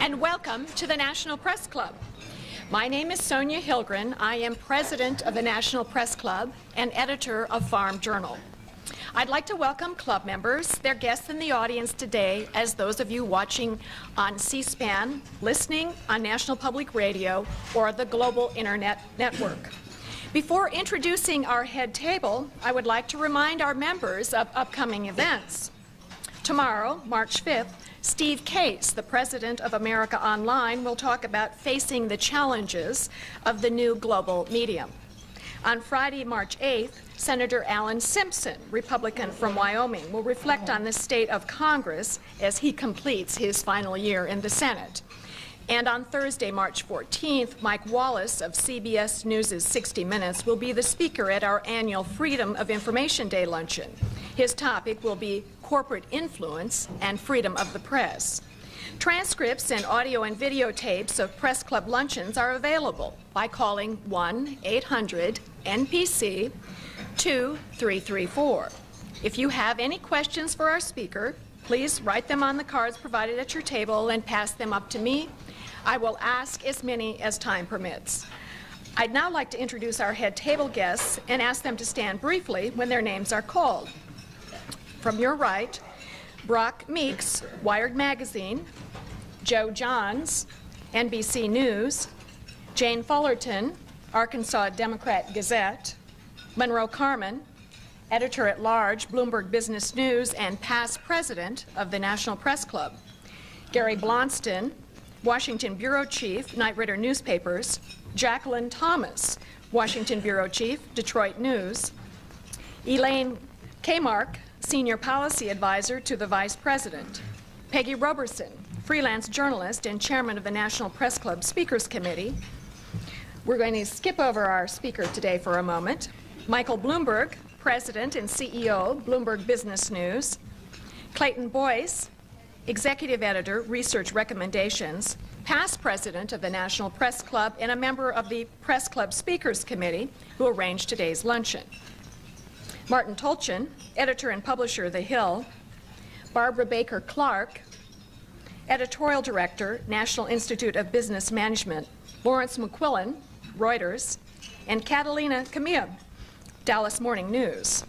and welcome to the National Press Club. My name is Sonia Hilgren. I am president of the National Press Club and editor of Farm Journal. I'd like to welcome club members, their guests in the audience today, as those of you watching on C-SPAN, listening on National Public Radio, or the global internet network. Before introducing our head table, I would like to remind our members of upcoming events. Tomorrow, March 5th, Steve Case, the president of America Online, will talk about facing the challenges of the new global medium. On Friday, March 8th, Senator Alan Simpson, Republican from Wyoming, will reflect on the state of Congress as he completes his final year in the Senate. And on Thursday, March 14th, Mike Wallace of CBS News' 60 Minutes will be the speaker at our annual Freedom of Information Day luncheon. His topic will be corporate influence and freedom of the press. Transcripts and audio and videotapes of Press Club luncheons are available by calling 1-800-NPC-2334. If you have any questions for our speaker, please write them on the cards provided at your table and pass them up to me. I will ask as many as time permits. I'd now like to introduce our head table guests and ask them to stand briefly when their names are called. From your right, Brock Meeks, Wired Magazine; Joe Johns, NBC News; Jane Fullerton, Arkansas Democrat Gazette; Monroe Carmen, editor-at-large, Bloomberg Business News and past president of the National Press Club; Gary Blonston, Washington Bureau Chief, Knight Ridder Newspapers; Jacqueline Thomas, Washington Bureau Chief, Detroit News; Elaine Kmark, Senior Policy Advisor to the Vice President; Peggy Roberson, freelance journalist and chairman of the National Press Club Speakers Committee. We're going to skip over our speaker today for a moment. Michael Bloomberg, President and CEO, Bloomberg Business News; Clayton Boyce, Executive Editor, Research Recommendations, past President of the National Press Club and a member of the Press Club Speakers Committee, who arranged today's luncheon; Martin Tolchin, editor and publisher of The Hill; Barbara Baker Clark, editorial director, National Institute of Business Management; Lawrence McQuillan, Reuters; and Catalina Camilla, Dallas Morning News.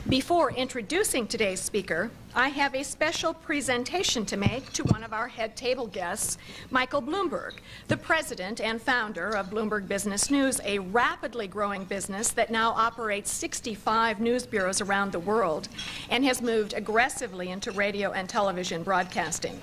Before introducing today's speaker, I have a special presentation to make to one of our head table guests, Michael Bloomberg, the president and founder of Bloomberg Business News, a rapidly growing business that now operates 65 news bureaus around the world and has moved aggressively into radio and television broadcasting.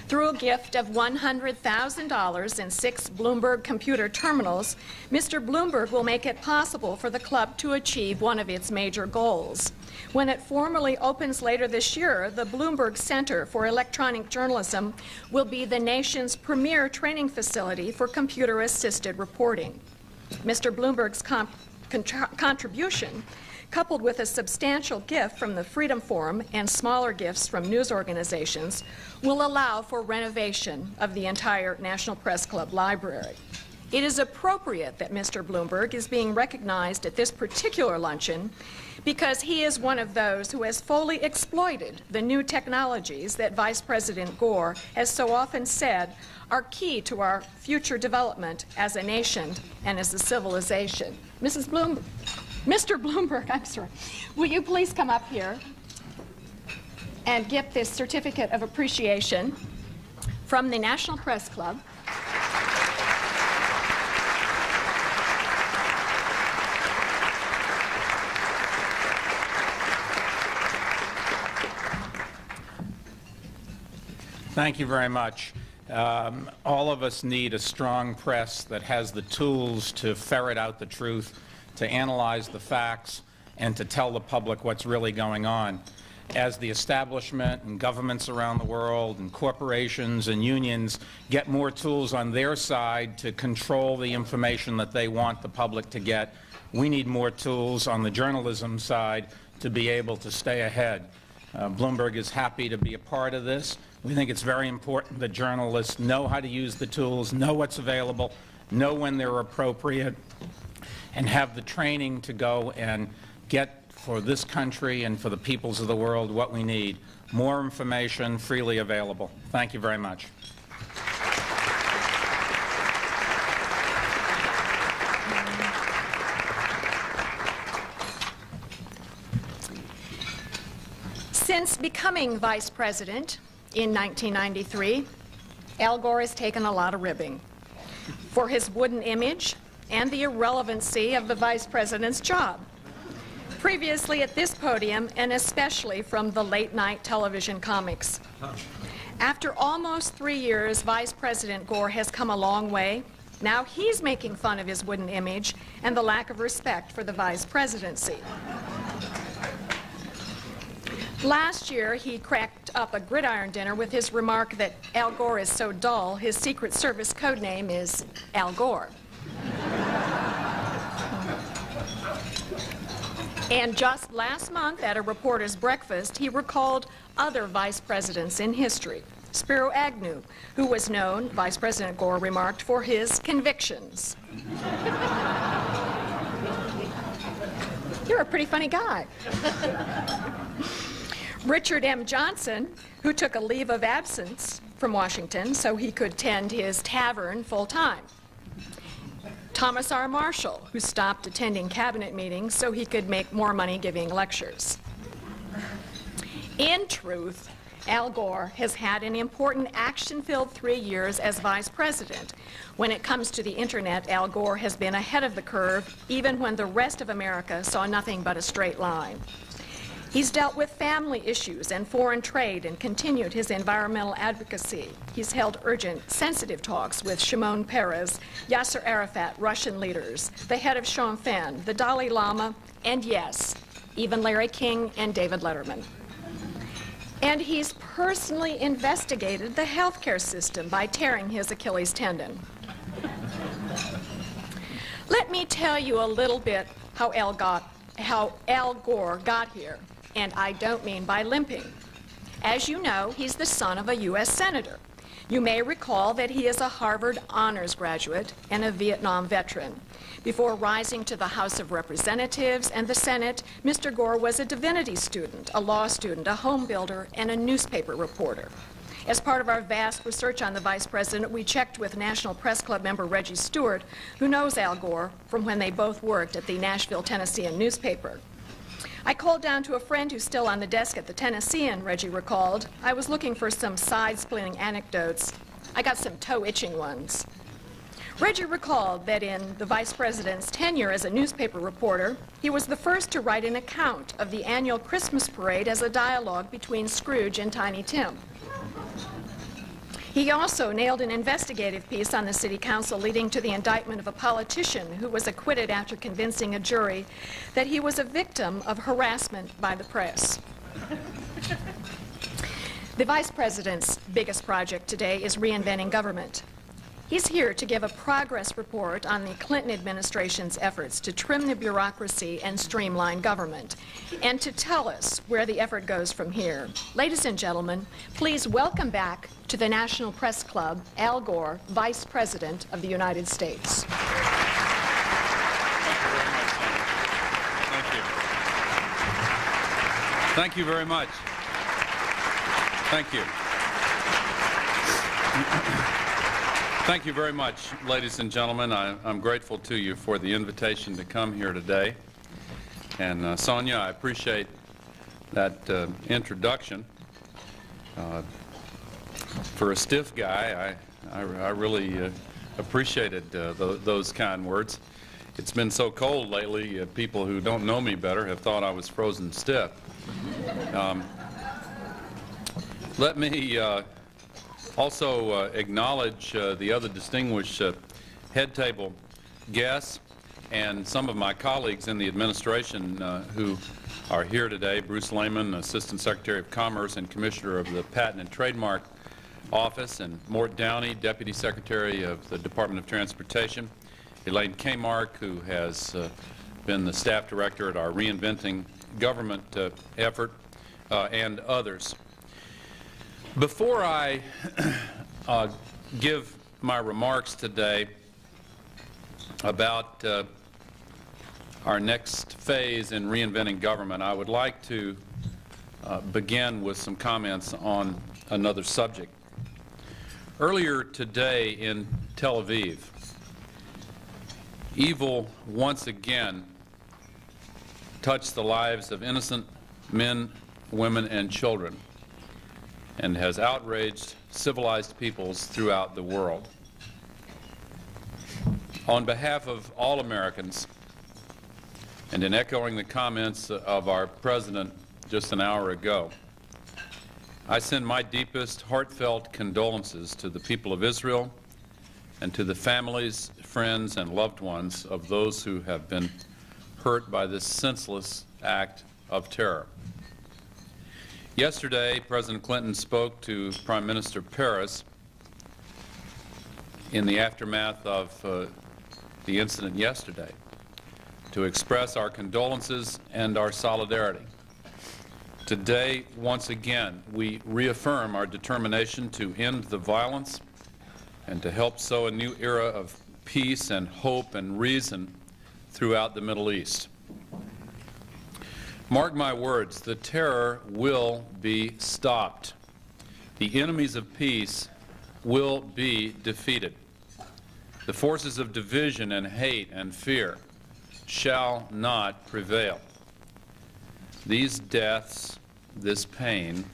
Through a gift of $100,000 and 6 Bloomberg computer terminals, Mr. Bloomberg will make it possible for the club to achieve one of its major goals. When it formally opens later this year, the Bloomberg Center for Electronic Journalism will be the nation's premier training facility for computer-assisted reporting. Mr. Bloomberg's contribution, coupled with a substantial gift from the Freedom Forum and smaller gifts from news organizations, will allow for renovation of the entire National Press Club library. It is appropriate that Mr. Bloomberg is being recognized at this particular luncheon because he is one of those who has fully exploited the new technologies that Vice President Gore has so often said are key to our future development as a nation and as a civilization. Mr. Bloomberg, I'm sorry, will you please come up here and get this certificate of appreciation from the National Press Club. Thank you very much. All of us need a strong press that has the tools to ferret out the truth, to analyze the facts, and to tell the public what's really going on. As the establishment and governments around the world and corporations and unions get more tools on their side to control the information that they want the public to get, we need more tools on the journalism side to be able to stay ahead. Bloomberg is happy to be a part of this. We think it's very important that journalists know how to use the tools, know what's available, know when they're appropriate, and have the training to go and get for this country and for the peoples of the world what we need. More information freely available. Thank you very much. Since becoming Vice President in 1993, Al Gore has taken a lot of ribbing for his wooden image and the irrelevancy of the Vice President's job. Previously at this podium, and especially from the late-night television comics. After almost 3 years, Vice President Gore has come a long way. Now he's making fun of his wooden image and the lack of respect for the Vice Presidency. Last year, he cracked up a gridiron dinner with his remark that Al Gore is so dull, his Secret Service code name is Al Gore. And just last month at a reporter's breakfast, he recalled other vice presidents in history. Spiro Agnew, who was known, Vice President Gore remarked, for his convictions. You're a pretty funny guy. Richard M. Johnson, who took a leave of absence from Washington so he could tend his tavern full-time. Thomas R. Marshall, who stopped attending cabinet meetings so he could make more money giving lectures. In truth, Al Gore has had an important action-filled 3 years as Vice President. When it comes to the Internet, Al Gore has been ahead of the curve, even when the rest of America saw nothing but a straight line. He's dealt with family issues and foreign trade and continued his environmental advocacy. He's held urgent, sensitive talks with Shimon Peres, Yasser Arafat, Russian leaders, the head of Sinn Féin, the Dalai Lama, and yes, even Larry King and David Letterman. And he's personally investigated the healthcare system by tearing his Achilles tendon. Let me tell you a little bit how Al Gore got here. And I don't mean by limping. As you know, he's the son of a U.S. Senator. You may recall that he is a Harvard honors graduate and a Vietnam veteran. Before rising to the House of Representatives and the Senate, Mr. Gore was a divinity student, a law student, a home builder, and a newspaper reporter. As part of our vast research on the Vice President, we checked with National Press Club member Reggie Stewart, who knows Al Gore from when they both worked at the Nashville Tennessean newspaper. I called down to a friend who's still on the desk at the Tennessean, Reggie recalled. I was looking for some side-splitting anecdotes. I got some toe-itching ones. Reggie recalled that in the Vice President's tenure as a newspaper reporter, he was the first to write an account of the annual Christmas parade as a dialogue between Scrooge and Tiny Tim. He also nailed an investigative piece on the City Council leading to the indictment of a politician who was acquitted after convincing a jury that he was a victim of harassment by the press. The Vice President's biggest project today is reinventing government. He's here to give a progress report on the Clinton administration's efforts to trim the bureaucracy and streamline government, and to tell us where the effort goes from here. Ladies and gentlemen, please welcome back to the National Press Club, Al Gore, Vice President of the United States. Thank you very much. Thank you. Thank you very much, ladies and gentlemen. I'm grateful to you for the invitation to come here today. And Sonia, I appreciate that introduction. For a stiff guy, I really appreciated those kind words. It's been so cold lately, people who don't know me better have thought I was frozen stiff. Let me also acknowledge the other distinguished head table guests and some of my colleagues in the administration who are here today. Bruce Lehman, Assistant Secretary of Commerce and Commissioner of the Patent and Trademark Office, and Mort Downey, Deputy Secretary of the Department of Transportation, Elaine Kmark, who has been the Staff Director at our Reinventing Government effort, and others. Before I give my remarks today about our next phase in reinventing government, I would like to begin with some comments on another subject. Earlier today in Tel Aviv, evil once again touched the lives of innocent men, women, and children, and has outraged civilized peoples throughout the world. On behalf of all Americans, and in echoing the comments of our President just an hour ago, I send my deepest heartfelt condolences to the people of Israel and to the families, friends, and loved ones of those who have been hurt by this senseless act of terror. Yesterday, President Clinton spoke to Prime Minister Peres in the aftermath of the incident yesterday to express our condolences and our solidarity. Today, once again, we reaffirm our determination to end the violence and to help sow a new era of peace and hope and reason throughout the Middle East. Mark my words, the terror will be stopped. The enemies of peace will be defeated. The forces of division and hate and fear shall not prevail. These deaths, this pain,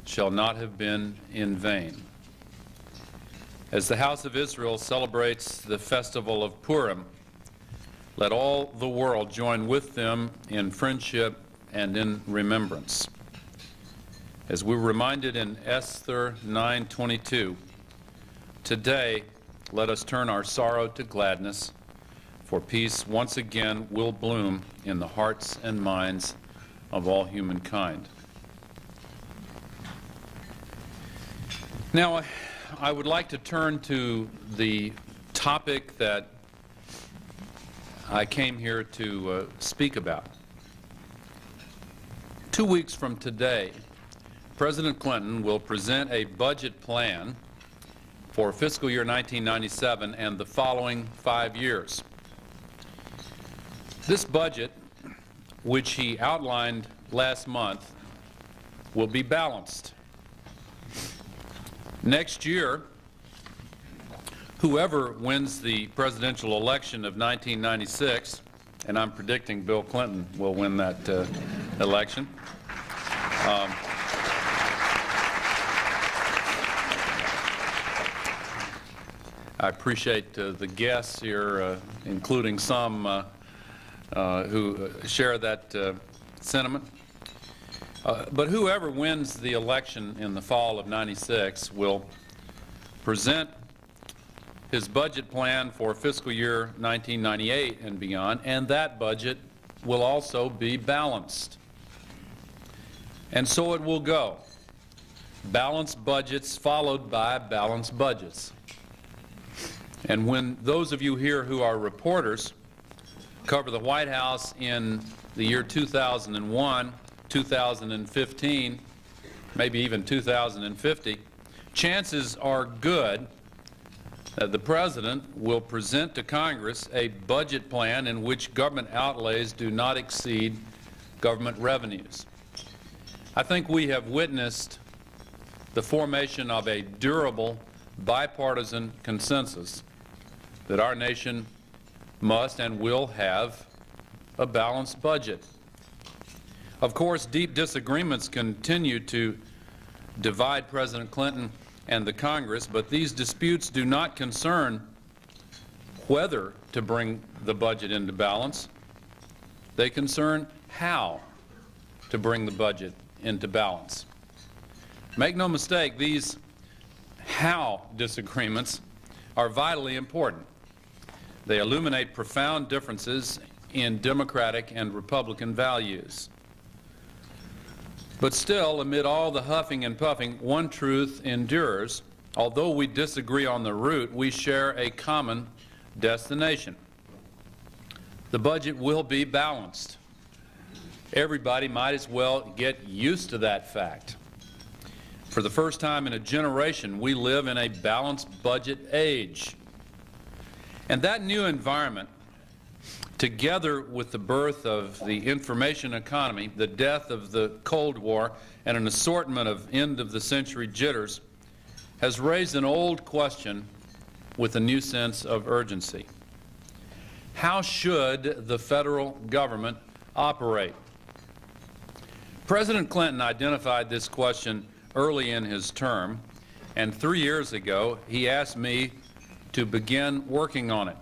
shall not have been in vain. As the House of Israel celebrates the festival of Purim, let all the world join with them in friendship and in remembrance. As we were reminded in Esther 9:22, today let us turn our sorrow to gladness, for peace once again will bloom in the hearts and minds of all humankind. Now, I would like to turn to the topic that I came here to speak about. 2 weeks from today, President Clinton will present a budget plan for fiscal year 1997 and the following 5 years. This budget, which he outlined last month, will be balanced. Next year, whoever wins the presidential election of 1996, and I'm predicting Bill Clinton will win that election, I appreciate the guests here, including some who share that sentiment. But whoever wins the election in the fall of '96 will present his budget plan for fiscal year 1998 and beyond, and that budget will also be balanced. And so it will go. Balanced budgets followed by balanced budgets. And when those of you here who are reporters cover the White House in the year 2001, 2015, maybe even 2050, chances are good that the President will present to Congress a budget plan in which government outlays do not exceed government revenues. I think we have witnessed the formation of a durable bipartisan consensus that our nation must and will have a balanced budget. Of course, deep disagreements continue to divide President Clinton and the Congress, but these disputes do not concern whether to bring the budget into balance. They concern how to bring the budget into balance. Make no mistake, these how disagreements are vitally important. They illuminate profound differences in Democratic and Republican values. But still, amid all the huffing and puffing, one truth endures. Although we disagree on the route, we share a common destination. The budget will be balanced. Everybody might as well get used to that fact. For the first time in a generation, we live in a balanced budget age. And that new environment together with the birth of the information economy, the death of the Cold War, and an assortment of end-of-the-century jitters, has raised an old question with a new sense of urgency. How should the federal government operate? President Clinton identified this question early in his term, and 3 years ago he asked me to begin working on it.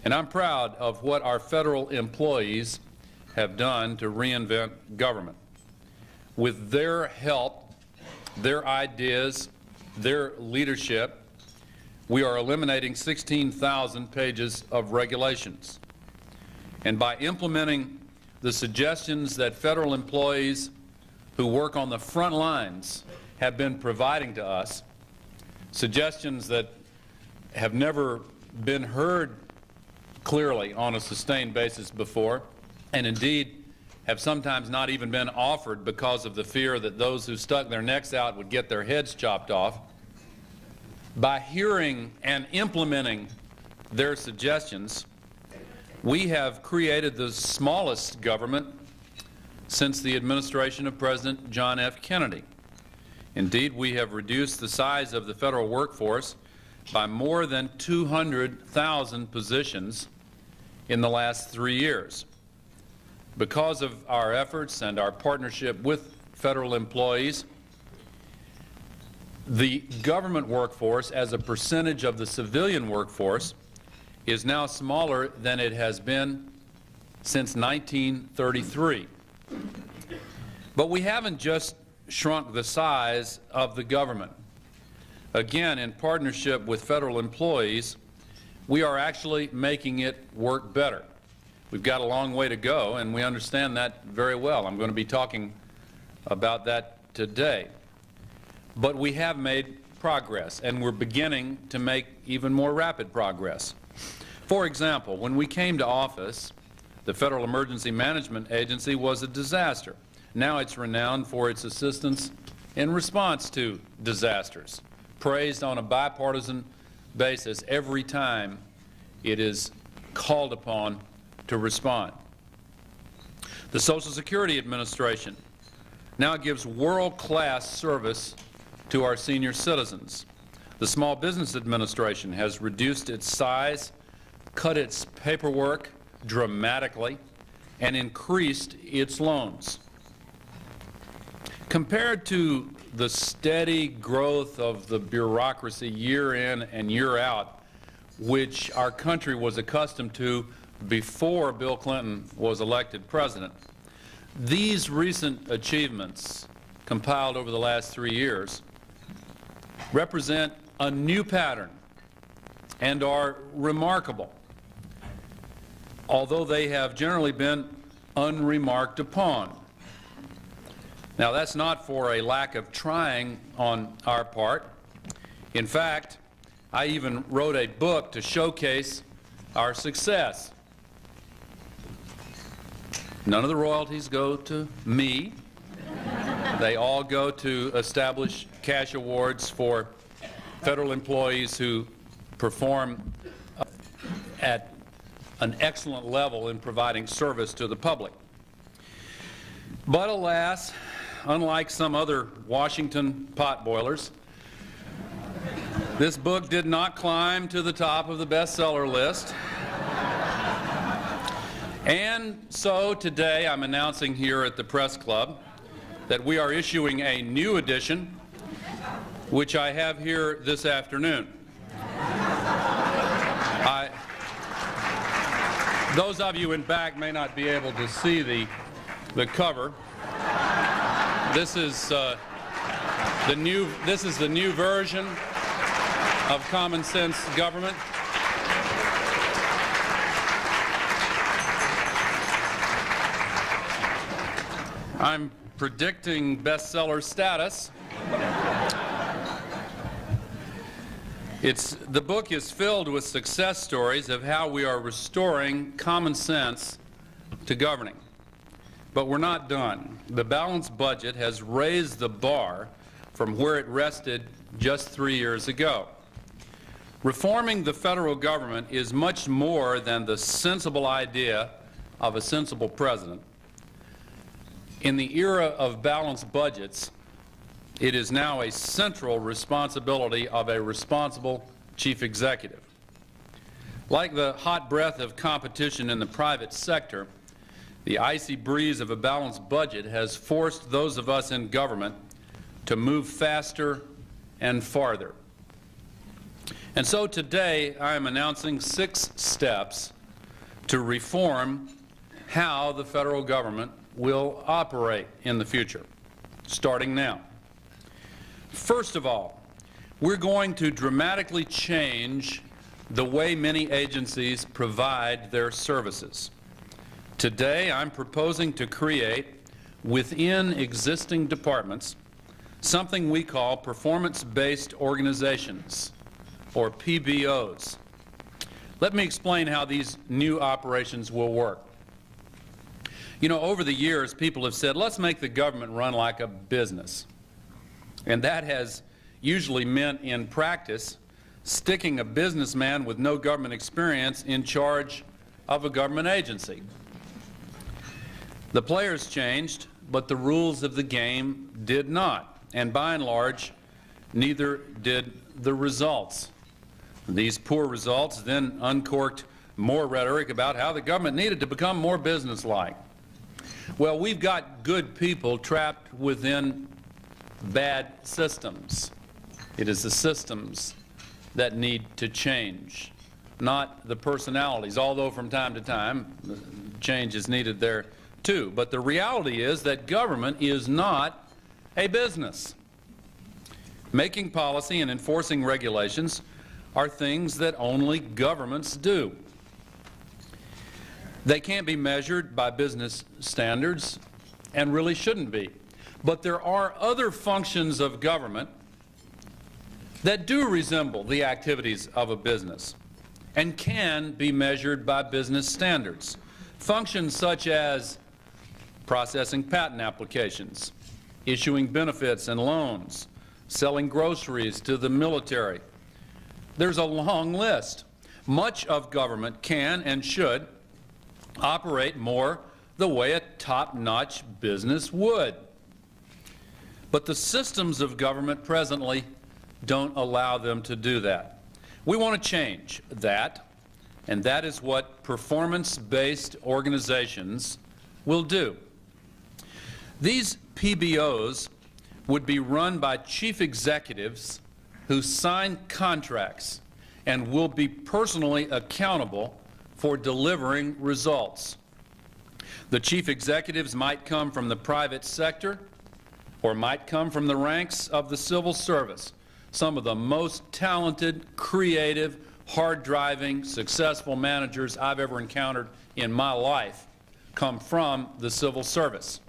And I'm proud of what our federal employees have done to reinvent government. With their help, their ideas, their leadership, we are eliminating 16,000 pages of regulations. And by implementing the suggestions that federal employees who work on the front lines have been providing to us, suggestions that have never been heard clearly on a sustained basis before, and indeed have sometimes not even been offered because of the fear that those who stuck their necks out would get their heads chopped off. By hearing and implementing their suggestions, we have created the smallest government since the administration of President John F. Kennedy. Indeed, we have reduced the size of the federal workforce by more than 200,000 positions in the last 3 years. Because of our efforts and our partnership with federal employees, the government workforce as a percentage of the civilian workforce is now smaller than it has been since 1933. But we haven't just shrunk the size of the government. Again, in partnership with federal employees, we are actually making it work better. We've got a long way to go, and we understand that very well. I'm going to be talking about that today. But we have made progress, and we're beginning to make even more rapid progress. For example, when we came to office, the Federal Emergency Management Agency was a disaster. Now it's renowned for its assistance in response to disasters, praised on a bipartisan basis every time it is called upon to respond. The Social Security Administration now gives world-class service to our senior citizens. The Small Business Administration has reduced its size, cut its paperwork dramatically, and increased its loans. Compared to the steady growth of the bureaucracy year in and year out, which our country was accustomed to before Bill Clinton was elected president, these recent achievements compiled over the last 3 years represent a new pattern and are remarkable, although they have generally been unremarked upon. Now, that's not for a lack of trying on our part. In fact, I even wrote a book to showcase our success. None of the royalties go to me. They all go to establish cash awards for federal employees who perform at an excellent level in providing service to the public. But alas, unlike some other Washington potboilers, this book did not climb to the top of the bestseller list. And so today I'm announcing here at the Press Club that we are issuing a new edition, which I have here this afternoon. Those of you in back may not be able to see the cover. This is the new version of Common Sense Government. I'm predicting bestseller status. The book is filled with success stories of how we are restoring common sense to governing. But we're not done. The balanced budget has raised the bar from where it rested just 3 years ago. Reforming the federal government is much more than the sensible idea of a sensible president. In the era of balanced budgets, it is now a central responsibility of a responsible chief executive. Like the hot breath of competition in the private sector, the icy breeze of a balanced budget has forced those of us in government to move faster and farther. And so today I am announcing 6 steps to reform how the federal government will operate in the future, starting now. First of all, we're going to dramatically change the way many agencies provide their services. Today, I'm proposing to create, within existing departments, something we call performance-based organizations, or PBOs. Let me explain how these new operations will work. You know, over the years, people have said, let's make the government run like a business. And that has usually meant, in practice, sticking a businessman with no government experience in charge of a government agency. The players changed, but the rules of the game did not. And by and large, neither did the results. These poor results then uncorked more rhetoric about how the government needed to become more businesslike. Well, we've got good people trapped within bad systems. It is the systems that need to change, not the personalities, although from time to time change is needed there too. But the reality is that government is not a business. Making policy and enforcing regulations are things that only governments do. They can't be measured by business standards and really shouldn't be. But there are other functions of government that do resemble the activities of a business and can be measured by business standards. Functions such as processing patent applications, issuing benefits and loans, selling groceries to the military. There's a long list. Much of government can and should operate more the way a top-notch business would. But the systems of government presently don't allow them to do that. We want to change that, and that is what performance-based organizations will do. These PBOs would be run by chief executives who sign contracts and will be personally accountable for delivering results. The chief executives might come from the private sector or might come from the ranks of the civil service. Some of the most talented, creative, hard-driving, successful managers I've ever encountered in my life come from the civil service.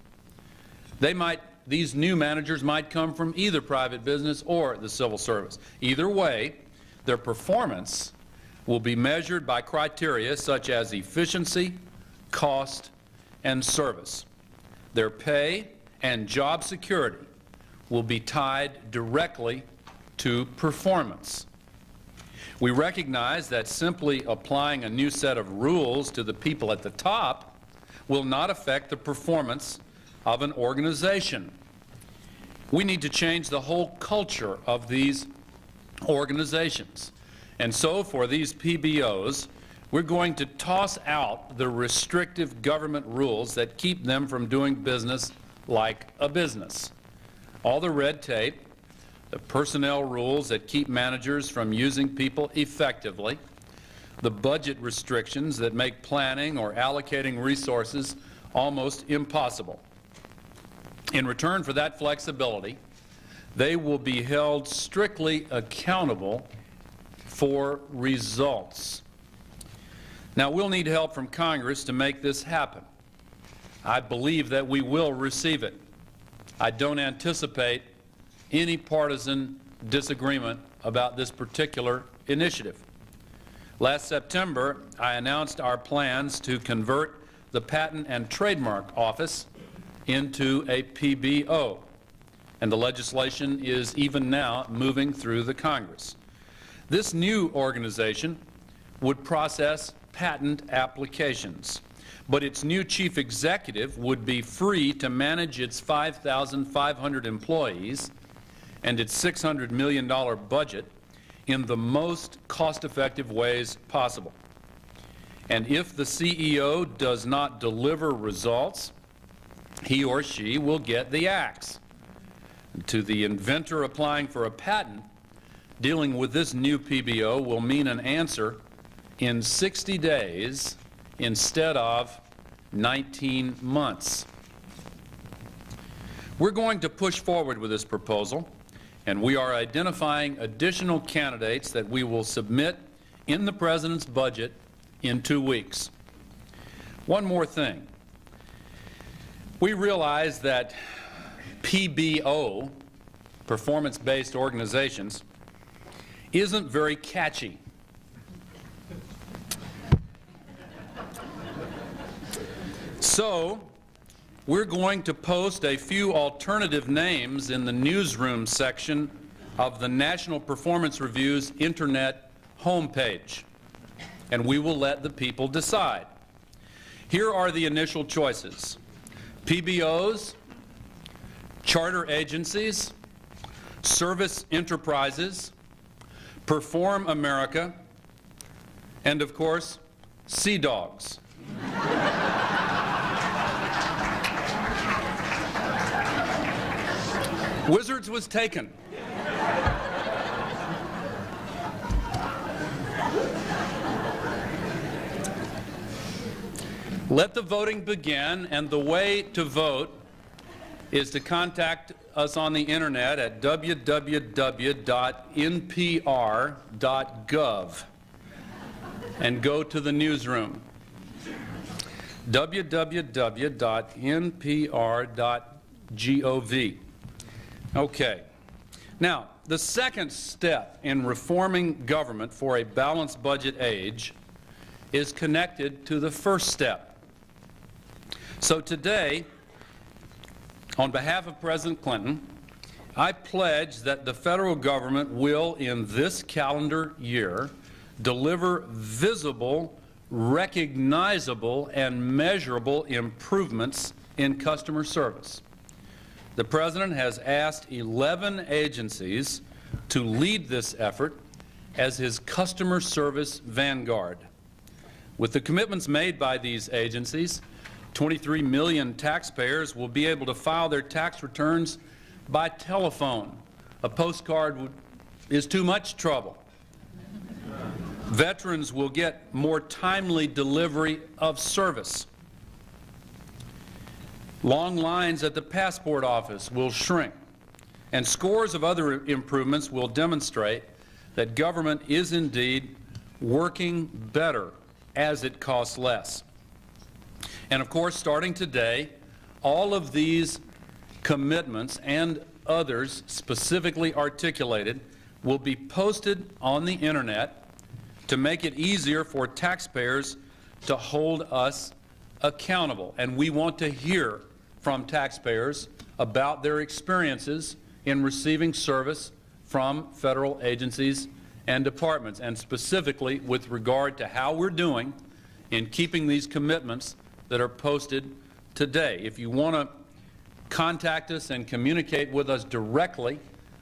These new managers might come from either private business or the civil service. Either way, their performance will be measured by criteria such as efficiency, cost, and service. Their pay and job security will be tied directly to performance. We recognize that simply applying a new set of rules to the people at the top will not affect the performance of an organization. We need to change the whole culture of these organizations. And so for these PBOs, we're going to toss out the restrictive government rules that keep them from doing business like a business. All the red tape, the personnel rules that keep managers from using people effectively, the budget restrictions that make planning or allocating resources almost impossible. In return for that flexibility, they will be held strictly accountable for results. Now, we'll need help from Congress to make this happen. I believe that we will receive it. I don't anticipate any partisan disagreement about this particular initiative. Last September, I announced our plans to convert the Patent and Trademark Office into a PBO, and the legislation is even now moving through the Congress. This new organization would process patent applications, but its new chief executive would be free to manage its 5,500 employees and its $600 million budget in the most cost-effective ways possible. And if the CEO does not deliver results, he or she will get the axe. To the inventor applying for a patent, dealing with this new PBO will mean an answer in 60 days instead of 19 months. We're going to push forward with this proposal, and we are identifying additional candidates that we will submit in the President's budget in 2 weeks. One more thing. We realize that PBO, performance-based organizations, isn't very catchy. So, we're going to post a few alternative names in the newsroom section of the National Performance Review's internet homepage, and we will let the people decide. Here are the initial choices: PBOs, charter agencies, service enterprises, Perform America, and of course, Sea Dogs. Wizards was taken. Let the voting begin, and the way to vote is to contact us on the internet at www.npr.gov and go to the newsroom. www.npr.gov. Okay. Now, the second step in reforming government for a balanced budget age is connected to the first step. So today, on behalf of President Clinton, I pledge that the federal government will, in this calendar year, deliver visible, recognizable, and measurable improvements in customer service. The President has asked 11 agencies to lead this effort as his customer service vanguard. With the commitments made by these agencies, 23 million taxpayers will be able to file their tax returns by telephone. A postcard is too much trouble. Veterans will get more timely delivery of service. Long lines at the passport office will shrink, and scores of other improvements will demonstrate that government is indeed working better as it costs less. And of course, starting today, all of these commitments and others specifically articulated will be posted on the internet to make it easier for taxpayers to hold us accountable. And we want to hear from taxpayers about their experiences in receiving service from federal agencies and departments, and specifically with regard to how we're doing in keeping these commitments that are posted today. If you want to contact us and communicate with us directly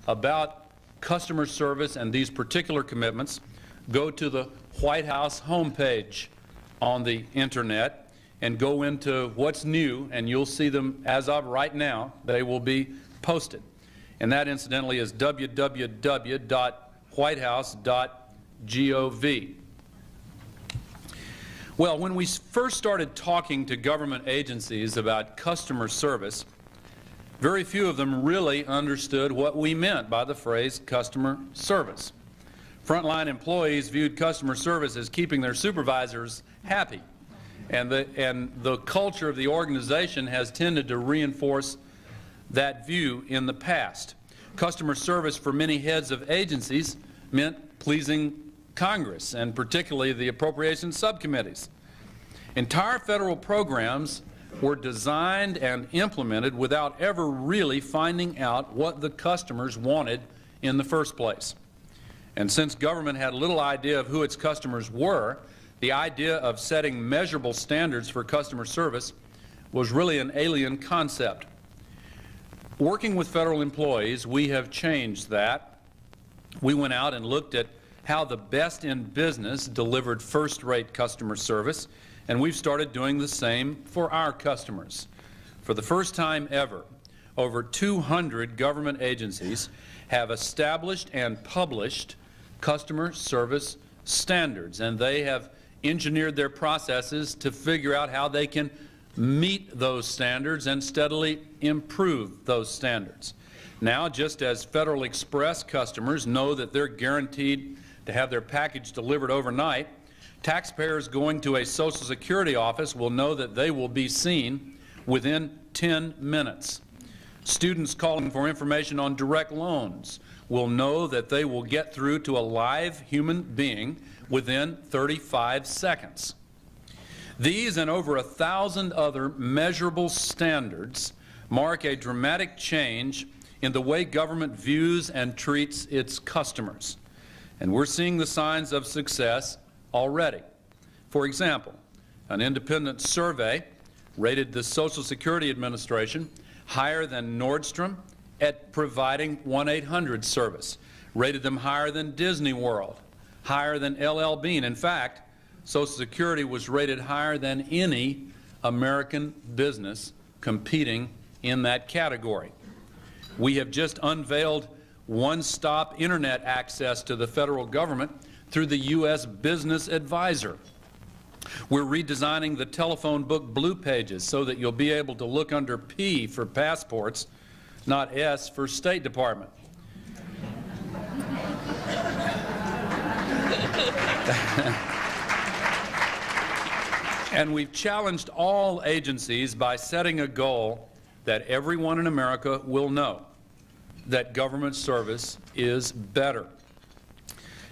about customer service and these particular commitments, go to the White House homepage on the internet and go into what's new, and you'll see them as of right now. They will be posted. And that, incidentally, is www.whitehouse.gov. Well, when we first started talking to government agencies about customer service, very few of them really understood what we meant by the phrase customer service. Frontline employees viewed customer service as keeping their supervisors happy. And the culture of the organization has tended to reinforce that view in the past. Customer service for many heads of agencies meant pleasing Congress, and particularly the appropriations subcommittees. Entire federal programs were designed and implemented without ever really finding out what the customers wanted in the first place. And since government had little idea of who its customers were, the idea of setting measurable standards for customer service was really an alien concept. Working with federal employees, we have changed that. We went out and looked at how the best in business delivered first-rate customer service, and we've started doing the same for our customers. For the first time ever, over 200 government agencies have established and published customer service standards, and they have engineered their processes to figure out how they can meet those standards and steadily improve those standards. Now, just as Federal Express customers know that they're guaranteed to have their package delivered overnight, taxpayers going to a Social Security office will know that they will be seen within 10 minutes. Students calling for information on direct loans will know that they will get through to a live human being within 35 seconds. These and over 1,000 other measurable standards mark a dramatic change in the way government views and treats its customers. And we're seeing the signs of success already. For example, an independent survey rated the Social Security Administration higher than Nordstrom at providing 1-800 service, rated them higher than Disney World, higher than LL Bean. In fact, Social Security was rated higher than any American business competing in that category. We have just unveiled one-stop internet access to the federal government through the U.S. Business Advisor. We're redesigning the telephone book blue pages so that you'll be able to look under P for passports, not S for State Department. And we've challenged all agencies by setting a goal that everyone in America will know, that government service is better.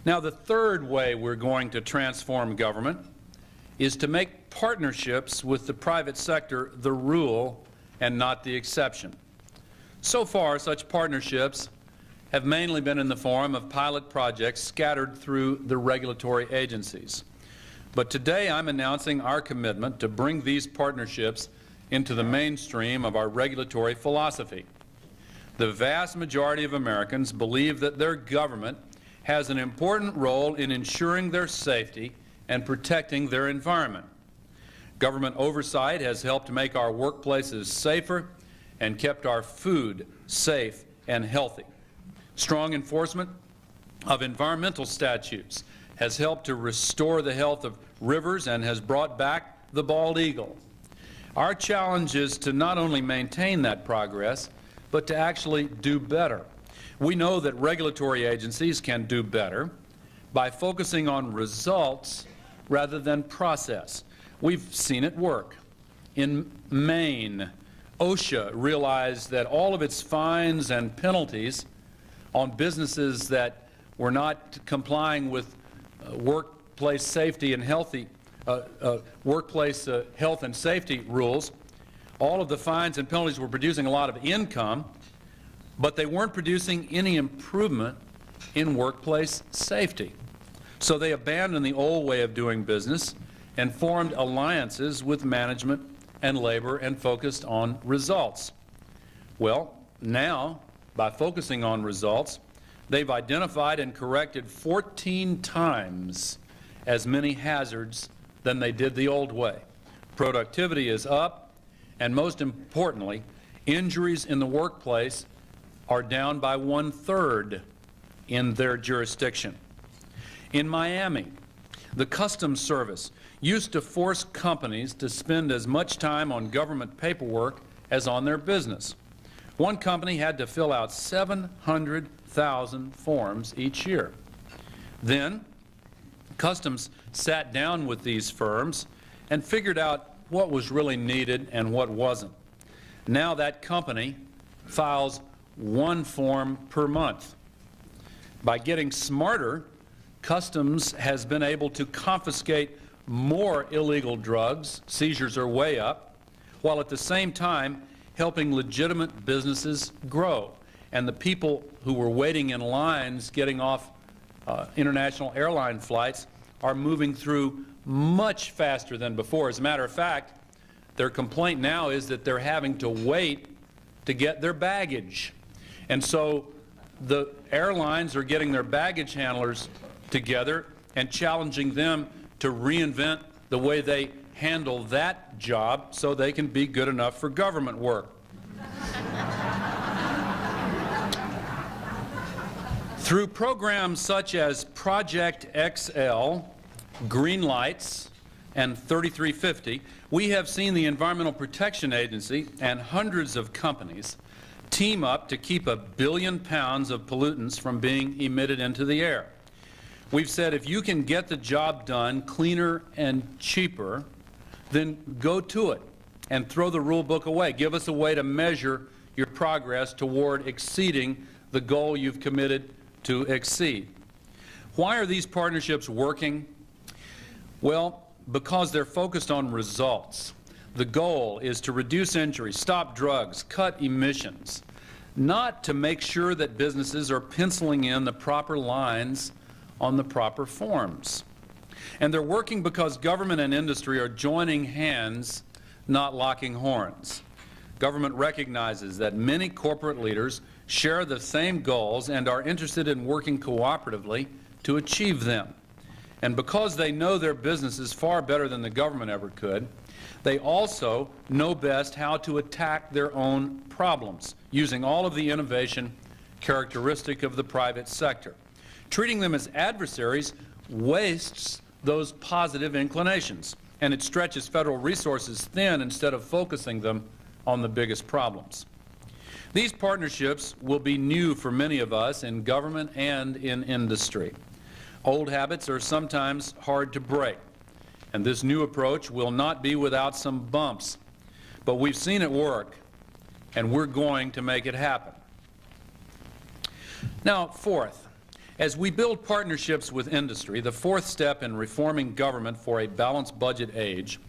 Now, the third way we're going to transform government is to make partnerships with the private sector the rule and not the exception. So far, such partnerships have mainly been in the form of pilot projects scattered through the regulatory agencies. But today I'm announcing our commitment to bring these partnerships into the mainstream of our regulatory philosophy. The vast majority of Americans believe that their government has an important role in ensuring their safety and protecting their environment. Government oversight has helped make our workplaces safer and kept our food safe and healthy. Strong enforcement of environmental statutes has helped to restore the health of rivers and has brought back the bald eagle. Our challenge is to not only maintain that progress, but to actually do better. We know that regulatory agencies can do better by focusing on results rather than process. We've seen it work. In Maine, OSHA realized that all of its fines and penalties on businesses that were not complying with workplace safety and workplace health and safety rules, all of the fines and penalties were producing a lot of income, but they weren't producing any improvement in workplace safety. So they abandoned the old way of doing business and formed alliances with management and labor and focused on results. Well, now, by focusing on results, they've identified and corrected 14 times as many hazards than they did the old way. Productivity is up, and most importantly, injuries in the workplace are down by 1/3 in their jurisdiction. In Miami, the Customs Service used to force companies to spend as much time on government paperwork as on their business. One company had to fill out 700,000 forms each year. Then, Customs sat down with these firms and figured out what was really needed and what wasn't. Now that company files 1 form per month. By getting smarter, Customs has been able to confiscate more illegal drugs, seizures are way up, while at the same time helping legitimate businesses grow. And the people who were waiting in lines getting off international airline flights are moving through much faster than before. As a matter of fact, their complaint now is that they're having to wait to get their baggage. And so the airlines are getting their baggage handlers together and challenging them to reinvent the way they handle that job so they can be good enough for government work. Through programs such as Project XL, Green Lights, and 3350, we have seen the Environmental Protection Agency and hundreds of companies team up to keep 1 billion pounds of pollutants from being emitted into the air. We've said if you can get the job done cleaner and cheaper, then go to it and throw the rule book away. Give us a way to measure your progress toward exceeding the goal you've committed to exceed. Why are these partnerships working? Well, because they're focused on results. The goal is to reduce injuries, stop drugs, cut emissions, not to make sure that businesses are penciling in the proper lines on the proper forms. And they're working because government and industry are joining hands, not locking horns. Government recognizes that many corporate leaders share the same goals and are interested in working cooperatively to achieve them. And because they know their businesses far better than the government ever could, they also know best how to attack their own problems, using all of the innovation characteristic of the private sector. Treating them as adversaries wastes those positive inclinations, and it stretches federal resources thin instead of focusing them on the biggest problems. These partnerships will be new for many of us in government and in industry. Old habits are sometimes hard to break, and this new approach will not be without some bumps. But we've seen it work, and we're going to make it happen. Now, fourth, as we build partnerships with industry, the fourth step in reforming government for a balanced budget age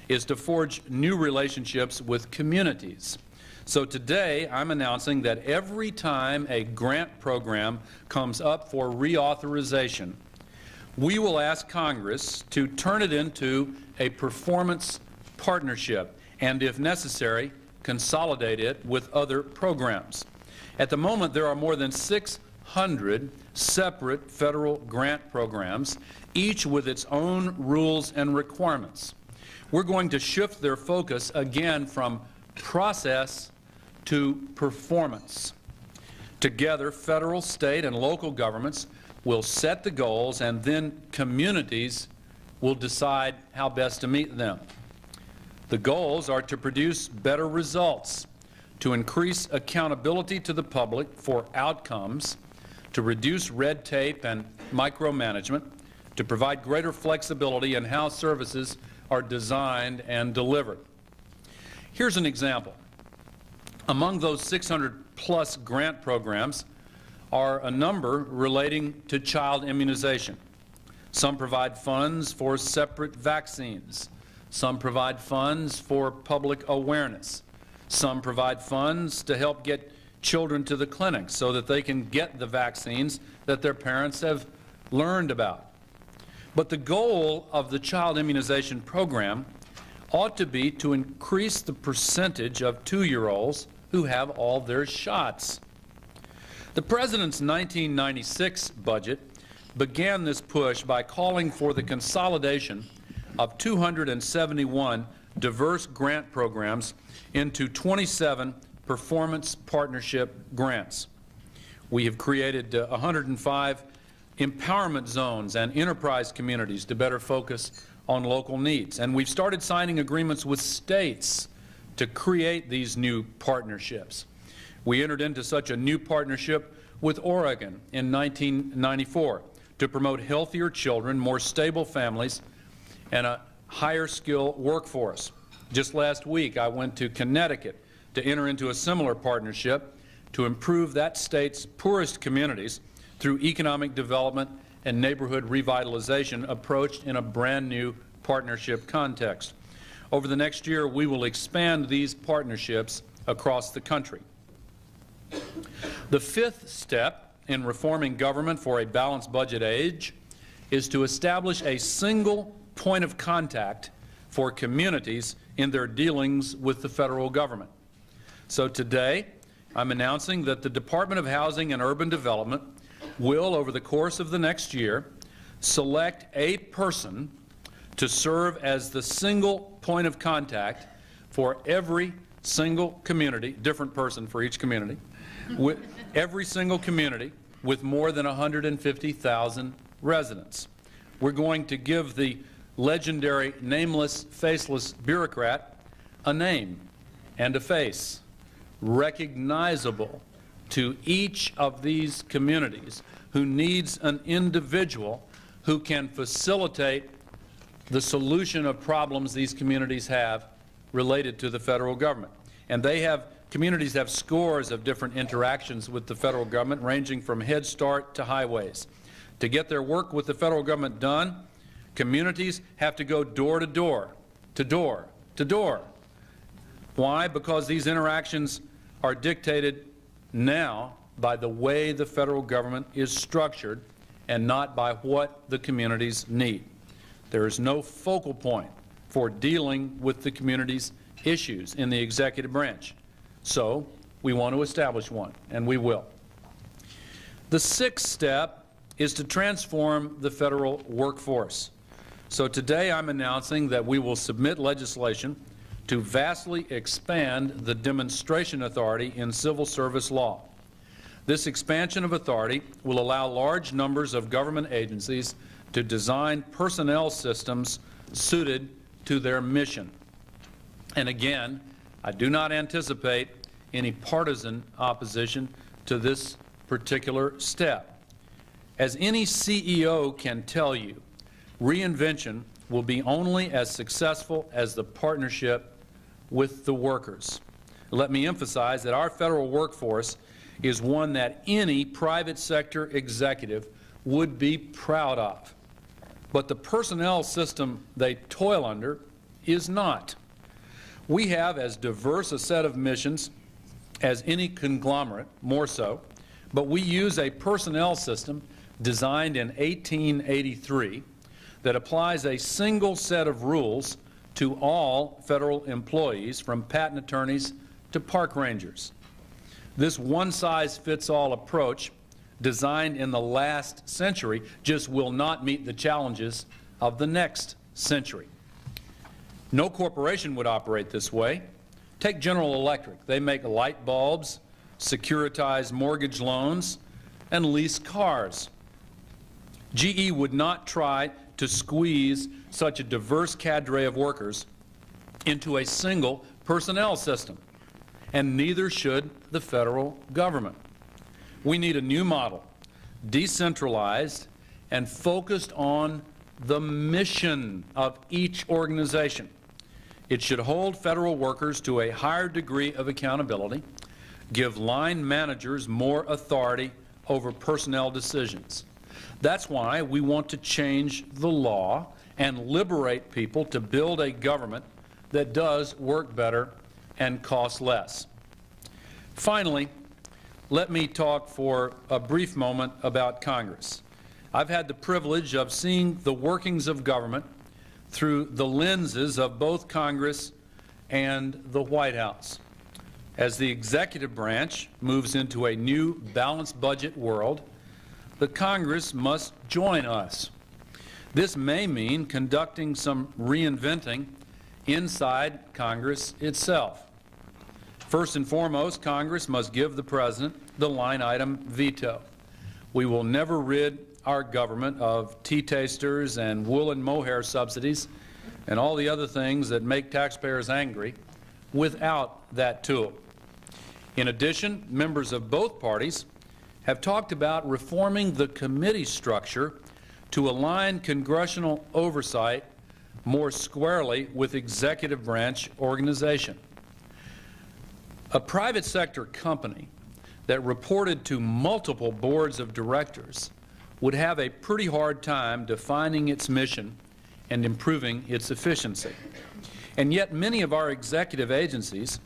is to forge new relationships with communities. So today, I'm announcing that every time a grant program comes up for reauthorization, we will ask Congress to turn it into a performance partnership and, if necessary, consolidate it with other programs. At the moment, there are more than 600 separate federal grant programs, each with its own rules and requirements. We're going to shift their focus again from process to performance. Together, federal, state, and local governments will set the goals, and then communities will decide how best to meet them. The goals are to produce better results, to increase accountability to the public for outcomes, to reduce red tape and micromanagement, to provide greater flexibility in how services are designed and delivered. Here's an example. Among those 600-plus grant programs are a number relating to child immunization. Some provide funds for separate vaccines. Some provide funds for public awareness. Some provide funds to help get children to the clinic so that they can get the vaccines that their parents have learned about. But the goal of the child immunization program ought to be to increase the percentage of 2-year-olds who have all their shots. The President's 1996 budget began this push by calling for the consolidation of 271 diverse grant programs into 27 performance partnership grants. We have created 105 empowerment zones and enterprise communities to better focus on local needs. And we've started signing agreements with states to create these new partnerships. We entered into such a new partnership with Oregon in 1994 to promote healthier children, more stable families, and a higher skill workforce. Just last week, I went to Connecticut to enter into a similar partnership to improve that state's poorest communities through economic development and neighborhood revitalization approached in a brand new partnership context. Over the next year, we will expand these partnerships across the country. The fifth step in reforming government for a balanced budget age is to establish a single point of contact for communities in their dealings with the federal government. So today, I'm announcing that the Department of Housing and Urban Development will, over the course of the next year, select a person to serve as the single point of contact for every single community, different person for each community, with every single community with more than 150,000 residents. We're going to give the legendary nameless, faceless bureaucrat a name and a face, recognizable to each of these communities, who needs an individual who can facilitate the solution of problems these communities have related to the federal government. And communities have scores of different interactions with the federal government, ranging from Head Start to highways. To get their work with the federal government done, communities have to go door to door, to door, to door. Why? Because these interactions are dictated now by the way the federal government is structured and not by what the communities need. There is no focal point for dealing with the community's issues in the executive branch. So we want to establish one, and we will. The sixth step is to transform the federal workforce. So today I'm announcing that we will submit legislation to vastly expand the demonstration authority in civil service law. This expansion of authority will allow large numbers of government agencies to design personnel systems suited to their mission. And again, I do not anticipate any partisan opposition to this particular step. As any CEO can tell you, reinvention will be only as successful as the partnership with the workers. Let me emphasize that our federal workforce is one that any private sector executive would be proud of. But the personnel system they toil under is not. We have as diverse a set of missions as any conglomerate, more so, but we use a personnel system designed in 1883 that applies a single set of rules to all federal employees, from patent attorneys to park rangers. This one-size-fits-all approach, designed in the last century, just will not meet the challenges of the next century. No corporation would operate this way. Take General Electric. They make light bulbs, securitize mortgage loans, and lease cars. GE would not try to squeeze such a diverse cadre of workers into a single personnel system, and neither should the federal government. We need a new model, decentralized and focused on the mission of each organization. It should hold federal workers to a higher degree of accountability, give line managers more authority over personnel decisions. That's why we want to change the law and liberate people to build a government that does work better and costs less. Finally, let me talk for a brief moment about Congress. I've had the privilege of seeing the workings of government through the lenses of both Congress and the White House. As the executive branch moves into a new balanced budget world, the Congress must join us. This may mean conducting some reinventing inside Congress itself. First and foremost, Congress must give the President the line item veto. We will never rid our government of tea tasters and wool and mohair subsidies and all the other things that make taxpayers angry without that tool. In addition, members of both parties have talked about reforming the committee structure to align congressional oversight more squarely with executive branch organization. A private sector company that reported to multiple boards of directors would have a pretty hard time defining its mission and improving its efficiency. And yet many of our executive agencies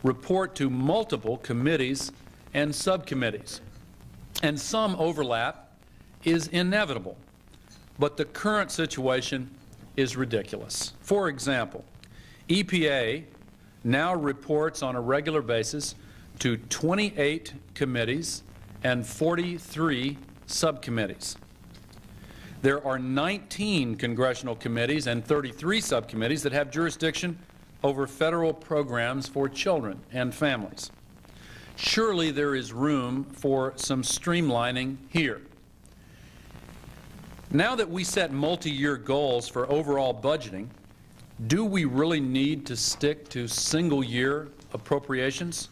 report to multiple committees and subcommittees. and some overlap is inevitable. But the current situation is ridiculous. For example, EPA now reports on a regular basis to 28 committees and 43 subcommittees. There are 19 congressional committees and 33 subcommittees that have jurisdiction over federal programs for children and families. Surely there is room for some streamlining here. Now that we set multi-year goals for overall budgeting, do we really need to stick to single-year appropriations?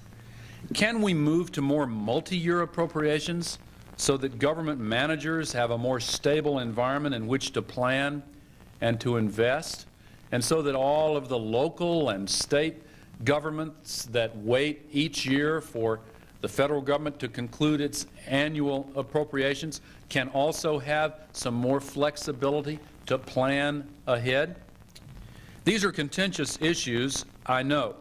Can we move to more multi-year appropriations so that government managers have a more stable environment in which to plan and to invest, and so that all of the local and state governments that wait each year for the federal government to conclude its annual appropriations can also have some more flexibility to plan ahead? These are contentious issues, I know,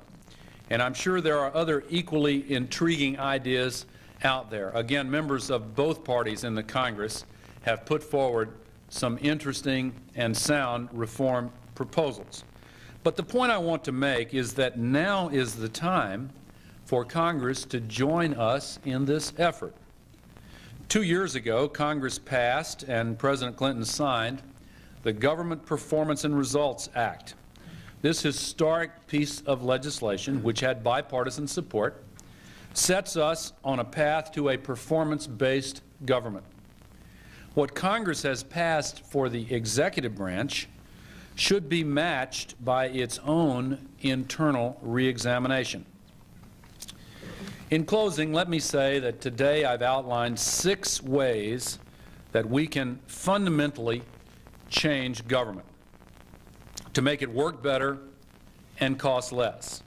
and I'm sure there are other equally intriguing ideas out there. Again, members of both parties in the Congress have put forward some interesting and sound reform proposals. But the point I want to make is that now is the time for Congress to join us in this effort. 2 years ago, Congress passed and President Clinton signed the Government Performance and Results Act. This historic piece of legislation, which had bipartisan support, sets us on a path to a performance-based government. What Congress has passed for the executive branch should be matched by its own internal re-examination. In closing, let me say that today I've outlined 6 ways that we can fundamentally change government to make it work better and cost less.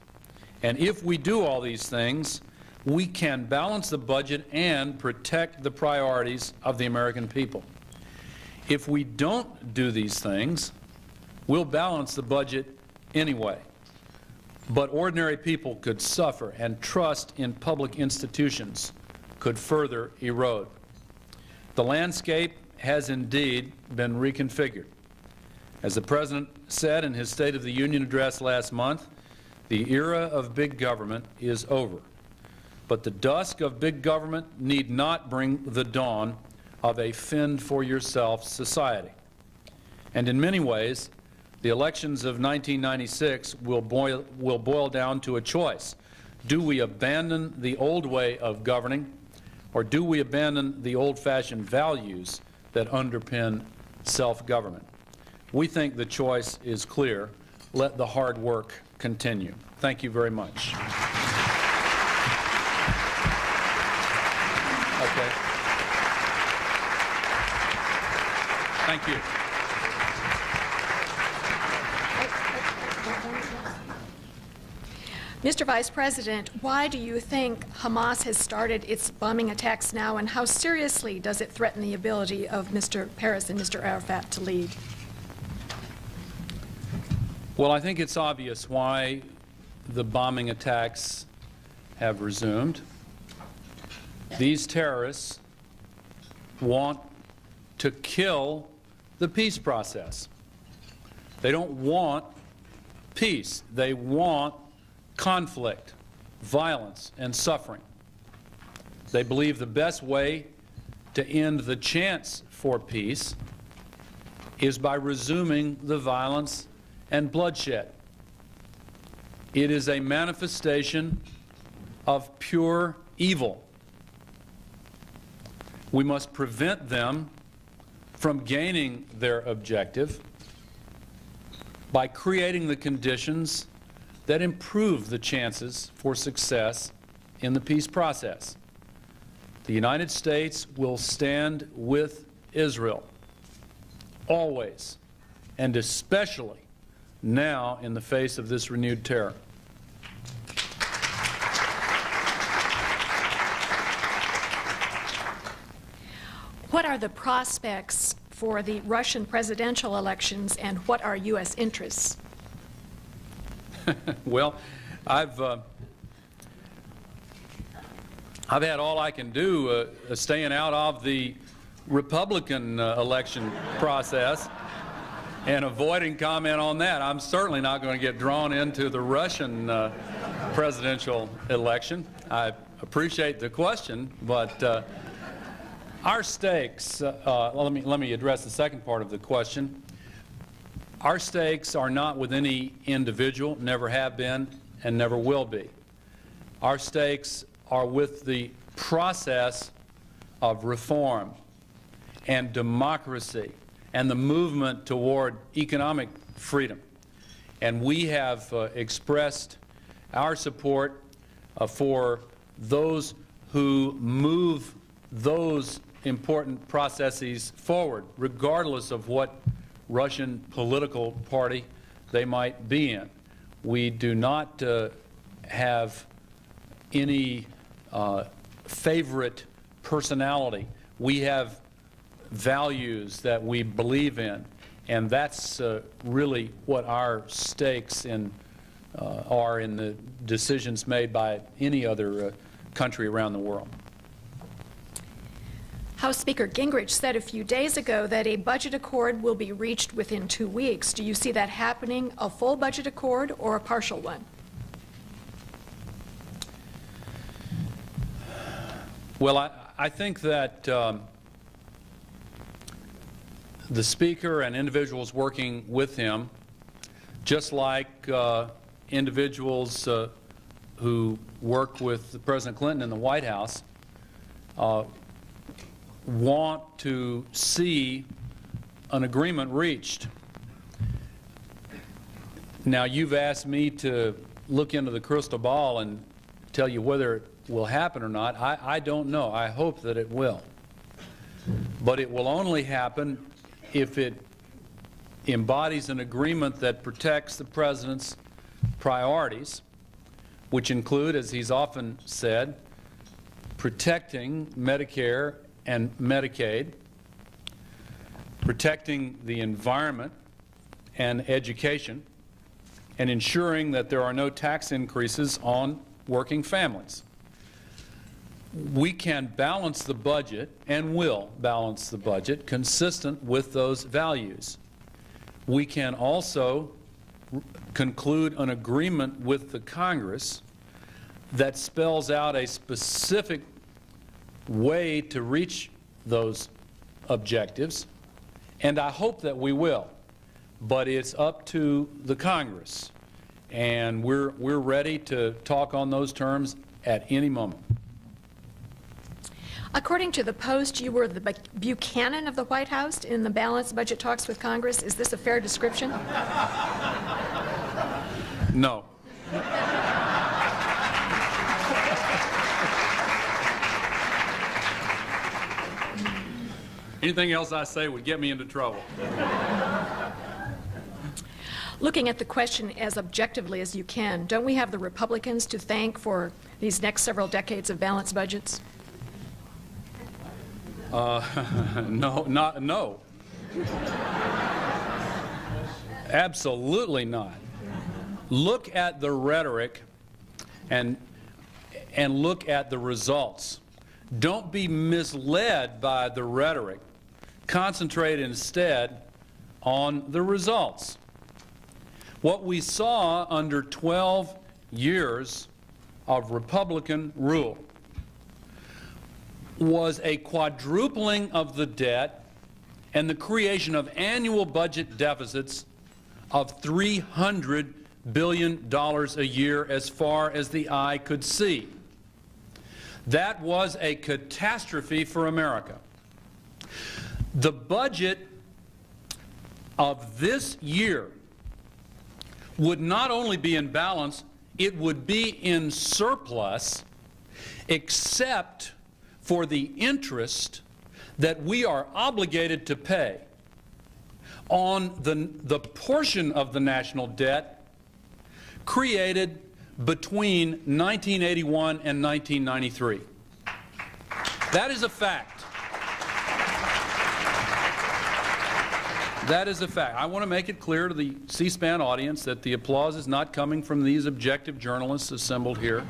And if we do all these things, we can balance the budget and protect the priorities of the American people. If we don't do these things, we'll balance the budget anyway. But ordinary people could suffer, and trust in public institutions could further erode. The landscape has indeed been reconfigured. As the President said in his State of the Union address last month, the era of big government is over. But the dusk of big government need not bring the dawn of a fend-for-yourself society. And in many ways, the elections of 1996 will boil down to a choice. Do we abandon the old way of governing, or do we abandon the old-fashioned values that underpin self-government? We think the choice is clear. Let the hard work continue. Thank you very much. Okay. Thank you. Mr. Vice President, why do you think Hamas has started its bombing attacks now, and how seriously does it threaten the ability of Mr. Peres and Mr. Arafat to lead? Well, I think it's obvious why the bombing attacks have resumed. These terrorists want to kill the peace process. They don't want peace. They want conflict, violence, and suffering. They believe the best way to end the chance for peace is by resuming the violence and bloodshed. It is a manifestation of pure evil. We must prevent them from gaining their objective by creating the conditions that improve the chances for success in the peace process. The United States will stand with Israel, always, and especially now in the face of this renewed terror. What are the prospects for the Russian presidential elections, and what are U.S. interests? Well, I've had all I can do staying out of the Republican election process and avoiding comment on that. I'm certainly not going to get drawn into the Russian presidential election. I appreciate the question, but our stakes, let me address the second part of the question. Our stakes are not with any individual, never have been, and never will be. Our stakes are with the process of reform and democracy and the movement toward economic freedom. And we have expressed our support for those who move those important processes forward, regardless of what Russian political party they might be in. We do not have any favorite personality. We have values that we believe in, and that's really what our stakes are in the decisions made by any other country around the world. House Speaker Gingrich said a few days ago that a budget accord will be reached within 2 weeks. Do you see that happening, a full budget accord or a partial one? Well, I think that the Speaker and individuals working with him, just like individuals who work with President Clinton in the White House, want to see an agreement reached. Now, you've asked me to look into the crystal ball and tell you whether it will happen or not. I don't know. I hope that it will. But it will only happen if it embodies an agreement that protects the President's priorities, which include, as he's often said, protecting Medicare and Medicaid, protecting the environment and education, and ensuring that there are no tax increases on working families. We can balance the budget, and will balance the budget, consistent with those values. We can also conclude an agreement with the Congress that spells out a specific way to reach those objectives, and I hope that we will. But it's up to the Congress, and we're ready to talk on those terms at any moment. According to the Post, you were the Buchanan of the White House in the balanced budget talks with Congress. Is this a fair description? No. Anything else I say would get me into trouble. Looking at the question as objectively as you can, don't we have the Republicans to thank for these next several decades of balanced budgets? No. Absolutely not. Look at the rhetoric and look at the results. Don't be misled by the rhetoric. Concentrate instead on the results. What we saw under 12 years of Republican rule was a quadrupling of the debt and the creation of annual budget deficits of $300 billion a year as far as the eye could see. That was a catastrophe for America. The budget of this year would not only be in balance, it would be in surplus, except for the interest that we are obligated to pay on the portion of the national debt created between 1981 and 1993. That is a fact. That is a fact. I want to make it clear to the C-SPAN audience that the applause is not coming from these objective journalists assembled here.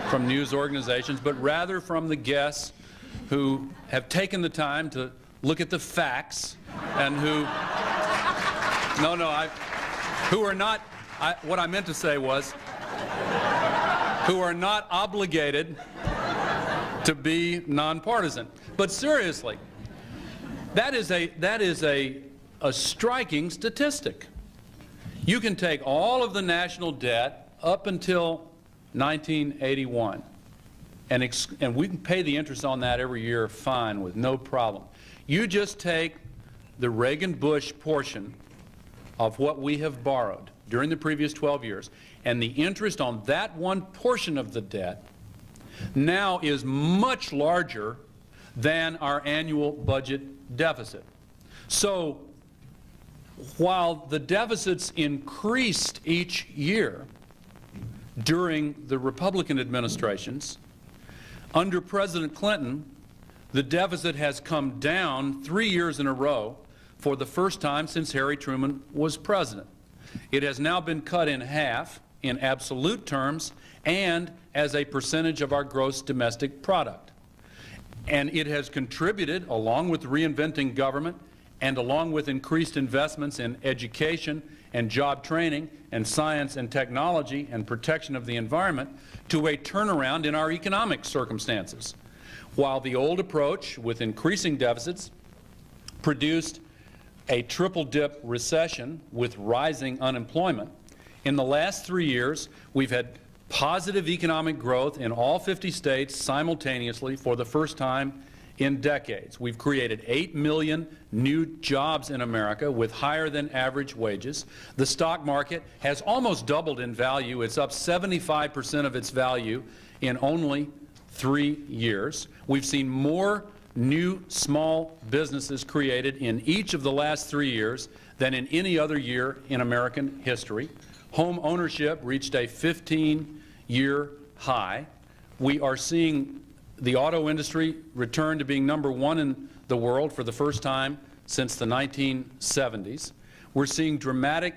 from news organizations, but rather from the guests who have taken the time to look at the facts and who are not, what I meant to say was, who are not obligated to be nonpartisan. But seriously, that is a striking statistic. You can take all of the national debt up until 1981, and we can pay the interest on that every year fine with no problem. You just take the Reagan-Bush portion of what we have borrowed during the previous 12 years, and the interest on that one portion of the debt now is much larger than our annual budget deficit. So while the deficits increased each year during the Republican administrations, under President Clinton, the deficit has come down 3 years in a row for the first time since Harry Truman was president. It has now been cut in half in absolute terms and as a percentage of our gross domestic product. And it has contributed, along with reinventing government and along with increased investments in education and job training and science and technology and protection of the environment, to a turnaround in our economic circumstances. While the old approach with increasing deficits produced a triple-dip recession with rising unemployment, in the last 3 years we've had positive economic growth in all 50 states simultaneously for the first time in decades. We've created 8 million new jobs in America with higher than average wages. The stock market has almost doubled in value. It's up 75% of its value in only 3 years. We've seen more new small businesses created in each of the last 3 years than in any other year in American history. Home ownership reached a 15-year high. We are seeing the auto industry return to being #1 in the world for the first time since the 1970s. We're seeing dramatic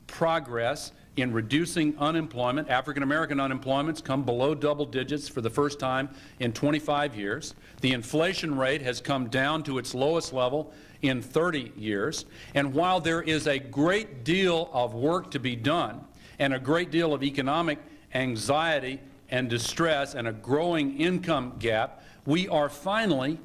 progress in reducing unemployment. African American unemployment's come below double digits for the first time in 25 years. The inflation rate has come down to its lowest level in 30 years. And while there is a great deal of work to be done and a great deal of economic anxiety and distress and a growing income gap, we are finally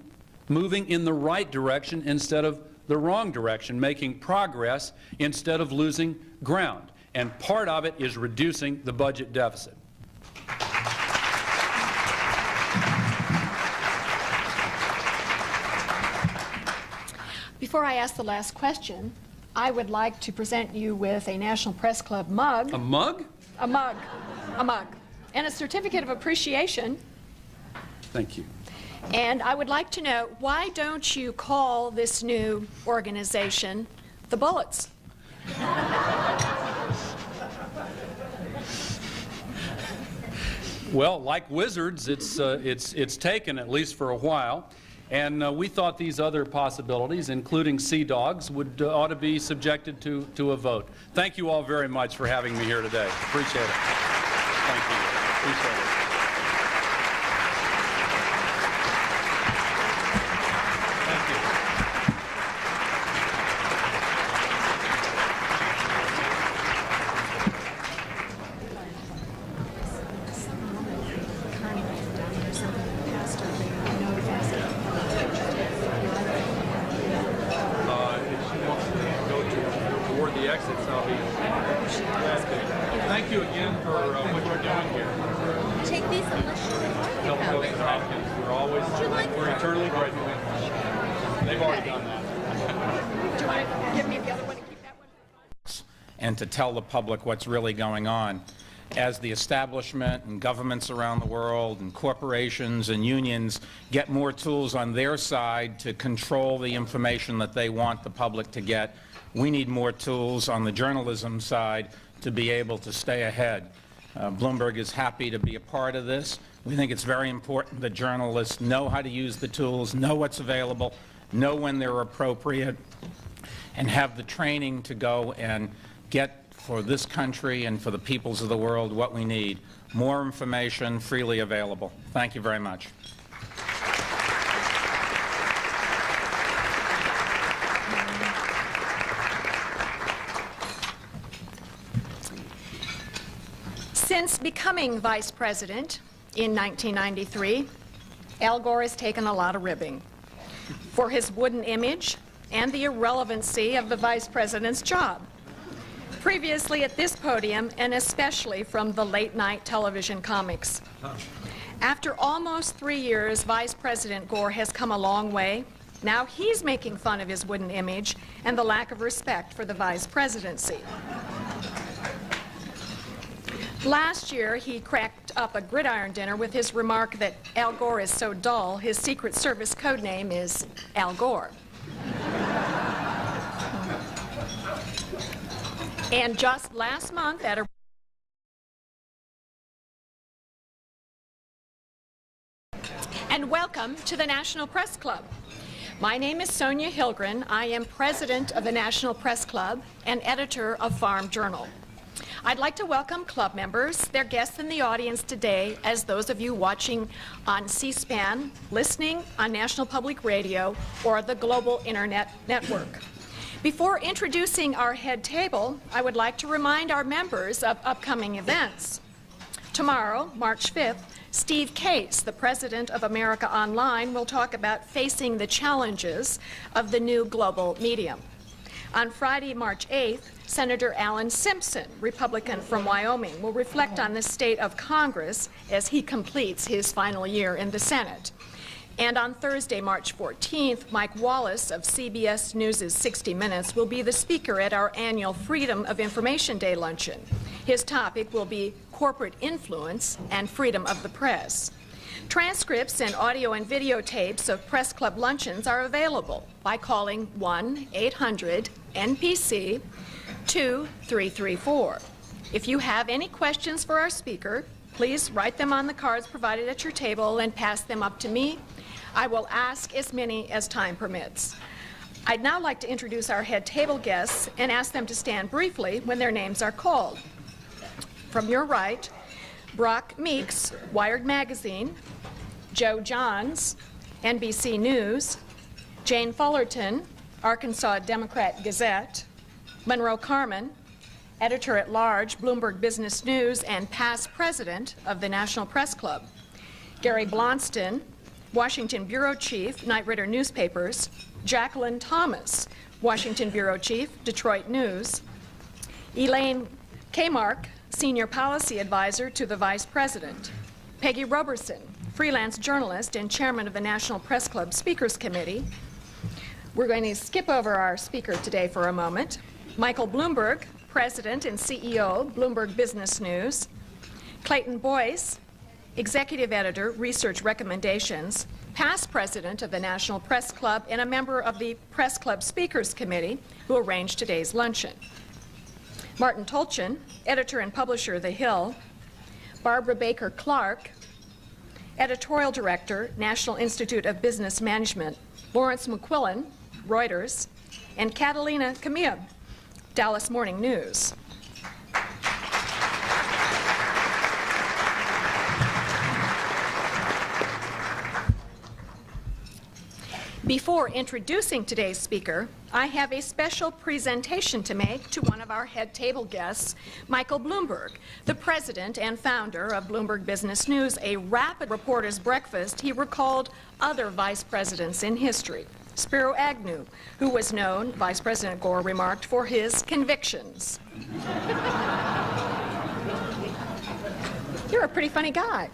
moving in the right direction instead of the wrong direction, making progress instead of losing ground. And part of it is reducing the budget deficit. Before I ask the last question, I would like to present you with a National Press Club mug. A mug? A mug. A mug. And a certificate of appreciation. Thank you. And I would like to know, why don't you call this new organization the Bullets? Well, like wizards, it's taken, at least for a while. And we thought these other possibilities, including sea dogs, ought to be subjected to a vote. Thank you all very much for having me here today. Appreciate it. Thank you. Appreciate it. Thank you. Toward the exits, I'll be glad to. Thank you again for what you're doing here. Take these unless you Help Coast and Hopkins. We're eternally grateful. They've already done that. Do you want to give me the other one and keep that one? And to tell the public what's really going on. As the establishment and governments around the world and corporations and unions get more tools on their side to control the information that they want the public to get, we need more tools on the journalism side to be able to stay ahead. Bloomberg is happy to be a part of this. We think it's very important that journalists know how to use the tools, know what's available, know when they're appropriate, and have the training to go and get for this country and for the peoples of the world what we need. More information freely available. Thank you very much. Since becoming Vice President in 1993, Al Gore has taken a lot of ribbing for his wooden image and the irrelevancy of the Vice President's job. Previously at this podium, and especially from the late-night television comics. After almost 3 years, Vice President Gore has come a long way. Now he's making fun of his wooden image and the lack of respect for the Vice Presidency. Last year, he cracked up a gridiron dinner with his remark that Al Gore is so dull, his Secret Service code name is Al Gore. And just last month at a and welcome to the National Press Club. My name is Sonia Hilgren. I am president of the National Press Club and editor of Farm Journal. I'd like to welcome club members, their guests in the audience today, as those of you watching on C-SPAN, listening on National Public Radio, or the global internet network. Before introducing our head table, I would like to remind our members of upcoming events. Tomorrow, March 5th, Steve Case, the president of America Online, will talk about facing the challenges of the new global medium. On Friday, March 8th, Senator Alan Simpson, Republican from Wyoming, will reflect on the state of Congress as he completes his final year in the Senate. And on Thursday, March 14th, Mike Wallace of CBS News' 60 Minutes will be the speaker at our annual Freedom of Information Day luncheon. His topic will be corporate influence and freedom of the press. Transcripts and audio and videotapes of Press Club luncheons are available by calling 1-800-NPC-2334. If you have any questions for our speaker, please write them on the cards provided at your table and pass them up to me. I will ask as many as time permits. I'd now like to introduce our head table guests and ask them to stand briefly when their names are called. From your right, Brock Meeks, Wired Magazine; Joe Johns, NBC News; Jane Fullerton, Arkansas Democrat Gazette; Monroe Carmen, editor-at-large, Bloomberg Business News and past president of the National Press Club; Gary Blonston, Washington Bureau Chief, Knight Ridder Newspapers; Jacqueline Thomas, Washington Bureau Chief, Detroit News; Elaine Kmark, Senior Policy Advisor to the Vice President; Peggy Roberson, freelance journalist and chairman of the National Press Club Speakers Committee. We're going to skip over our speaker today for a moment. Michael Bloomberg, President and CEO, Bloomberg Business News; Clayton Boyce, Executive Editor, Research Recommendations, past President of the National Press Club and a member of the Press Club Speakers Committee, who arranged today's luncheon; Martin Tolchin, Editor and Publisher of The Hill; Barbara Baker Clark, Editorial Director, National Institute of Business Management; Lawrence McQuillan, Reuters; and Catalina Camilla, Dallas Morning News. Before introducing today's speaker, I have a special presentation to make to one of our head table guests, Michael Bloomberg, the president and founder of Bloomberg Business News, a rapid reporter's breakfast he recalled other vice presidents in history. Spiro Agnew, who was known, Vice President Gore remarked, for his convictions. You're a pretty funny guy.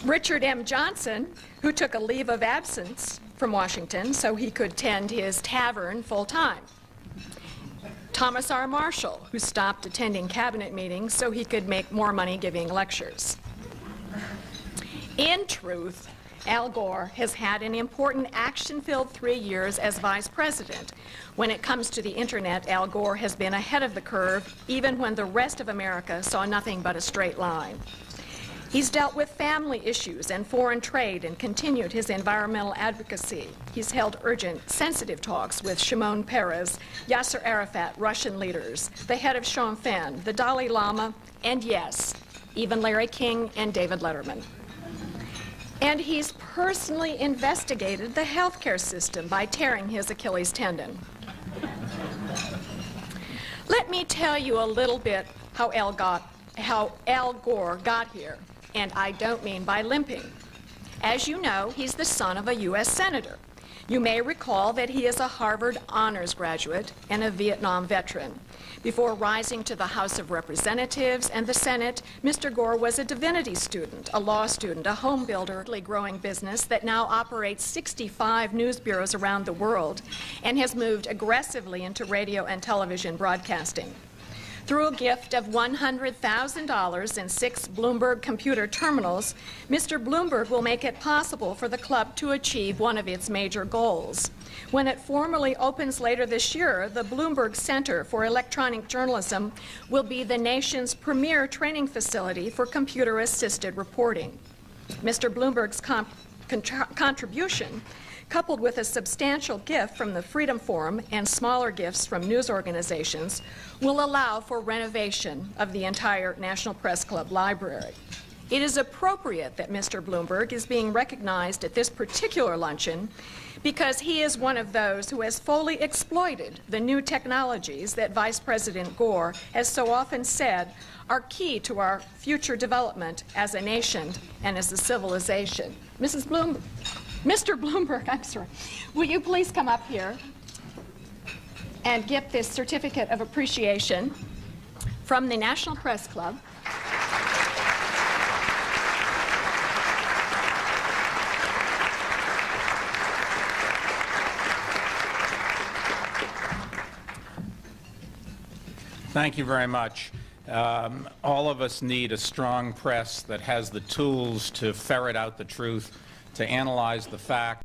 Richard M. Johnson, who took a leave of absence from Washington so he could tend his tavern full-time. Thomas R. Marshall, who stopped attending cabinet meetings so he could make more money giving lectures. In truth, Al Gore has had an important action-filled 3 years as vice president. When it comes to the internet, Al Gore has been ahead of the curve, even when the rest of America saw nothing but a straight line. He's dealt with family issues and foreign trade and continued his environmental advocacy. He's held urgent, sensitive talks with Shimon Peres, Yasser Arafat, Russian leaders, the head of Sinn Féin, the Dalai Lama, and yes, even Larry King and David Letterman. And he's personally investigated the healthcare system by tearing his Achilles tendon. Let me tell you a little bit how Al Gore got here, and I don't mean by limping. As you know, he's the son of a U.S. Senator. You may recall that he is a Harvard honors graduate and a Vietnam veteran. Before rising to the House of Representatives and the Senate, Mr. Gore was a divinity student, a law student, a home builder, a growing business that now operates 65 news bureaus around the world and has moved aggressively into radio and television broadcasting. Through a gift of $100,000 and 6 Bloomberg computer terminals, Mr. Bloomberg will make it possible for the club to achieve one of its major goals. When it formally opens later this year, the Bloomberg Center for Electronic Journalism will be the nation's premier training facility for computer-assisted reporting. Mr. Bloomberg's contribution, coupled with a substantial gift from the Freedom Forum and smaller gifts from news organizations, will allow for renovation of the entire National Press Club library. It is appropriate that Mr. Bloomberg is being recognized at this particular luncheon because he is one of those who has fully exploited the new technologies that Vice President Gore has so often said are key to our future development as a nation and as a civilization. Mr. Bloomberg, I'm sorry, will you please come up here and get this certificate of appreciation from the National Press Club. Thank you very much. All of us need a strong press that has the tools to ferret out the truth, to analyze the facts.